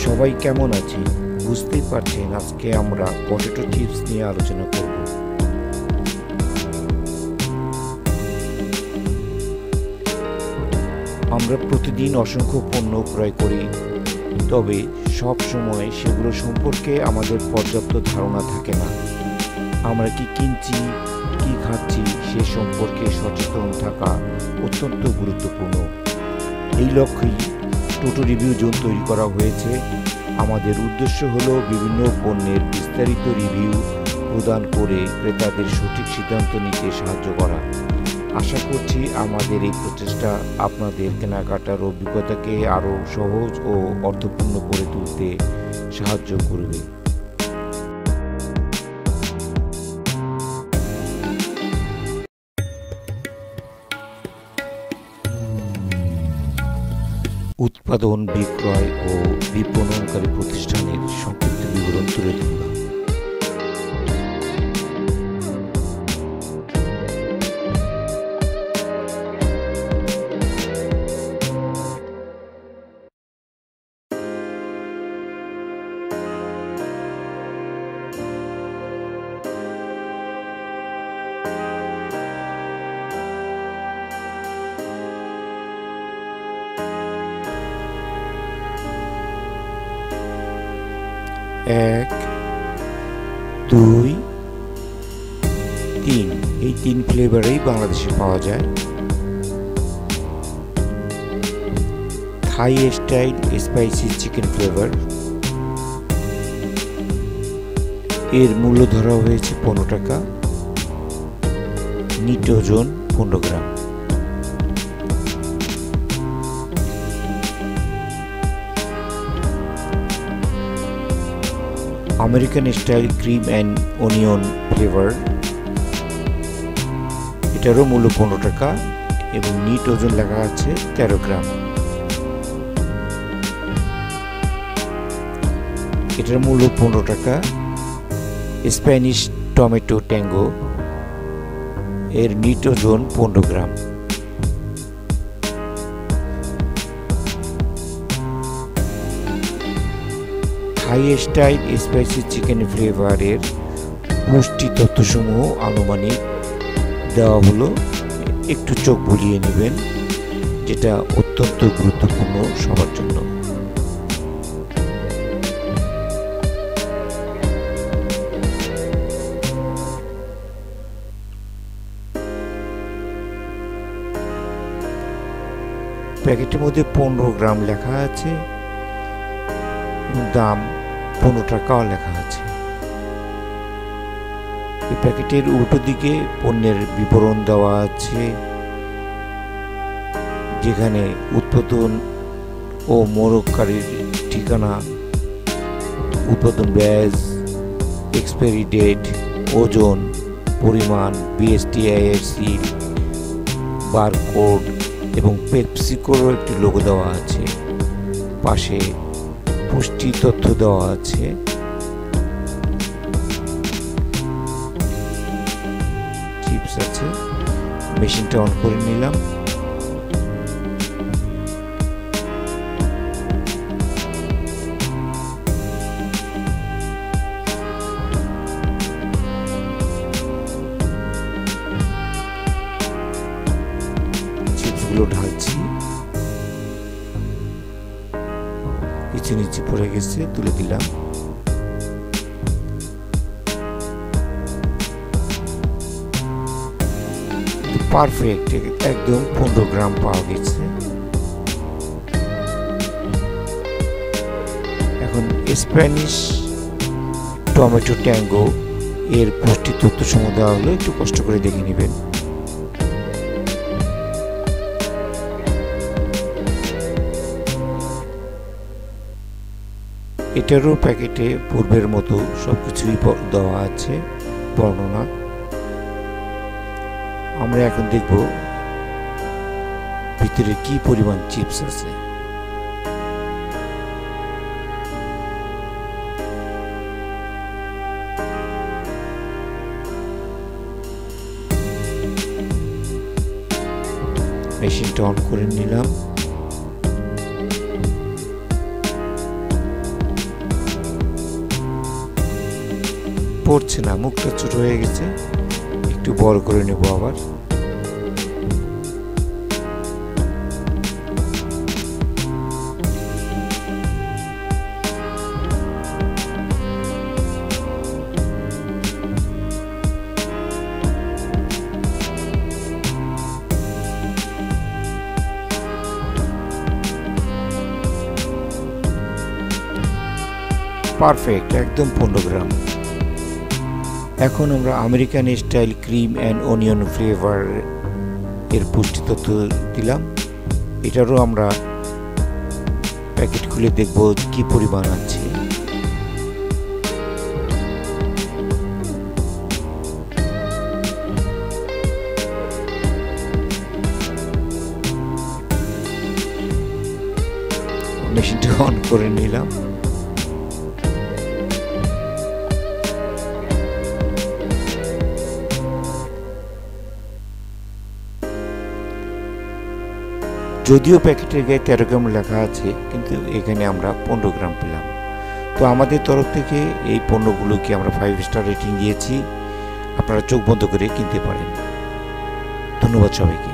সবাই কেমন আছে বুঝতেই পারছেন। আজকে আমরা পটেটো চিপস নিয়ে আলোচনা করব। আমরা প্রতিদিন অসংখ্য পণ্য ক্রয় করি, তবে সব সময় সেগুলো সম্পর্কে আমাদের পর্যাপ্ত ধারণা থাকে না। আমরা কি কিনছি, কি খাচ্ছি সে সম্পর্কে সচেতন থাকা অত্যন্ত গুরুত্বপূর্ণ। এই লক্ষ্যেই টোটো রিভিউ জোন তৈরি করা হয়েছে। আমাদের উদ্দেশ্য হলো বিভিন্ন পণ্যের বিস্তারিত রিভিউ প্রদান করে ক্রেতাদের সঠিক সিদ্ধান্ত নিতে সাহায্য করা। আশা করছি আমাদের এই প্রচেষ্টা আপনাদের কেনাকাটার অভিজ্ঞতাকে আরও সহজ ও অর্থপূর্ণ করে তুলতে সাহায্য করবে। উৎপাদন, বিক্রয় ও বিপণনকারী প্রতিষ্ঠানের সংক্ষিপ্ত বিবরণ তুলে ধরলাম। এক, দুই, তিন, এই তিন ফ্লেভারেই বাংলাদেশে পাওয়া যায়। Thai style spicy chicken flavour, এর মূল্য ধরা হয়েছে 15 টাকা, নিট ওজন 15 গ্রাম। American style cream and onion flavour, এটারও মূল্য 15 টাকা এবং নিট ওজন লেখা আছে 13 গ্রাম। এটার মূল্য 15 টাকা। স্প্যানিশ টমেটো ট্যাঙ্গো, এর নিট ওজন 15 গ্রাম। থাই স্টাইল স্পাইসি চিকেন ফ্লেভারের পুষ্টি তথ্যসমূহ আনুমানিক দেওয়া হলো, একটু চোখ বুলিয়ে নেবেন, যেটা অত্যন্ত গুরুত্বপূর্ণ সবার জন্য। প্যাকেটের মধ্যে 15 গ্রাম লেখা আছে, দাম 15 টাকাও লেখা আছে। এই প্যাকেটের উল্টো দিকে পণ্যের বিবরণ দেওয়া আছে, যেখানে উৎপাদন ও মোড়ককারীর ঠিকানা, উৎপাদন ব্যাজ, এক্সপায়ারি ডেট, ওজন, পরিমাণ, বিএসটিআই সিল, বারকোড এবং পেপসিকোরও একটি লোগো দেওয়া আছে। পাশে পুষ্টি তথ্য দেওয়া আছে। চিপস আছে। মেশিনটা অন করে নিলাম। চিপসগুলো ঢালছি, নিচে নিচে পড়ে গেছে, তুলে দিলাম। পারফেক্ট, একদম 15 গ্রাম পাওয়া গেছে। এখন স্প্যানিশ টমেটো ট্যাঙ্গো, এর পুষ্টি তথ্য সমূহ দেওয়া হলো, একটু কষ্ট করে দেখে নেবেন। এটারও প্যাকেটে পূর্বের মতো সবকিছুই দেওয়া আছে, বর্ণনা। আমরা এখন দেখব ভিতরে কি পরিমাণ চিপস আছে। মেশিনটা অন করে নিলাম। পড়ছে না, মুখটা ছোট হয়ে গেছে, একটু বড় করে নেব আবার। পারফেক্ট, একদম 15 গ্রাম। এখন আমরা American style cream and onion flavour এর পুষ্টি তথ্য দিলাম। এটারও আমরা প্যাকেট খুলে দেখব কি পরিমাণ আছে। মেশিনটা অন করে নিলাম। যদিও প্যাকেটের গায়ে 13 গ্রাম লেখা আছে, কিন্তু এখানে আমরা 15 গ্রাম পেলাম। তো আমাদের তরফ থেকে এই পণ্যগুলোকে আমরা 5 স্টার রেটিং দিয়েছি। আপনারা চোখ বন্ধ করে কিনতে পারেন। ধন্যবাদ সবাইকে।